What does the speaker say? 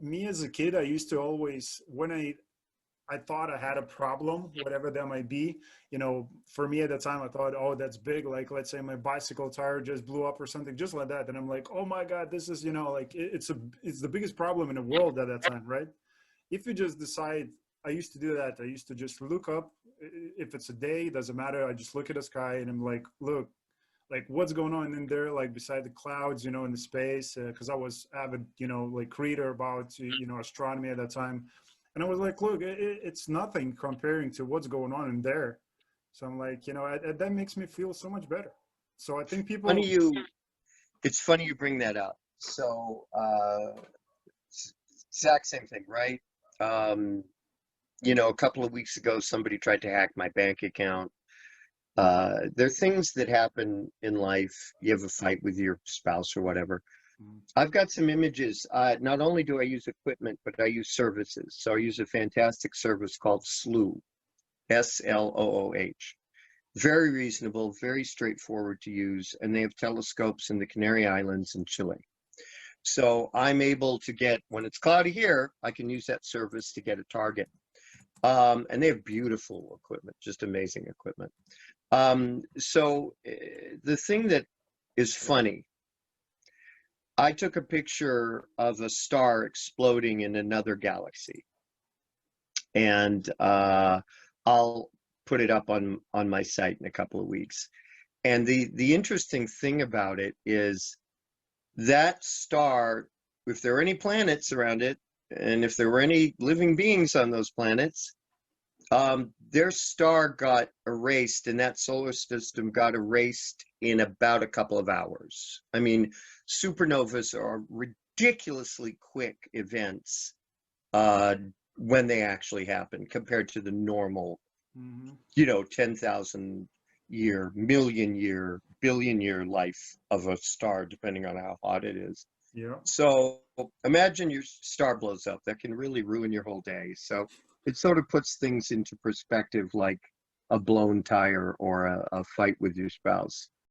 me as a kid, I used to always, when I thought I had a problem, whatever that might be. You know, for me at the time, I thought, oh, that's big. Like, let's say my bicycle tire just blew up or something, just like that. And I'm like, oh my God, this is, you know, like it's the biggest problem in the world at that time, right? If you just decide, I used to do that. I used to just look up, if it's a day, doesn't matter. I just look at the sky and I'm like, look, like what's going on in there, like beside the clouds, you know, in the space, because I was avid, you know, like reader about, you know, astronomy at that time. And I was like, look, it's nothing comparing to what's going on in there. So I'm like, you know, that makes me feel so much better. So I think Funny people, you, it's funny you bring that up. So, exact same thing, right? Um, you know, a couple of weeks ago, somebody tried to hack my bank account. There are things that happen in life. You have a fight with your spouse or whatever. I've got some images. Not only do I use equipment, but I use services. So I use a fantastic service called Slooh, Slooh. Very reasonable, very straightforward to use, and they have telescopes in the Canary Islands and Chile. So I'm able to get, when it's cloudy here, I can use that service to get a target. And they have beautiful equipment, just amazing equipment. The thing that is funny, I took a picture of a star exploding in another galaxy, and I'll put it up on my site in a couple of weeks. And the interesting thing about it is that star, if there are any planets around it, and if there were any living beings on those planets, their star got erased, and that solar system got erased in about a couple of hours. I mean, supernovas are ridiculously quick events when they actually happen compared to the normal, you know, 10,000 year, million year, billion year life of a star, depending on how hot it is. yeah. So imagine your star blows up. That can really ruin your whole day. So it sort of puts things into perspective, like a blown tire or a fight with your spouse.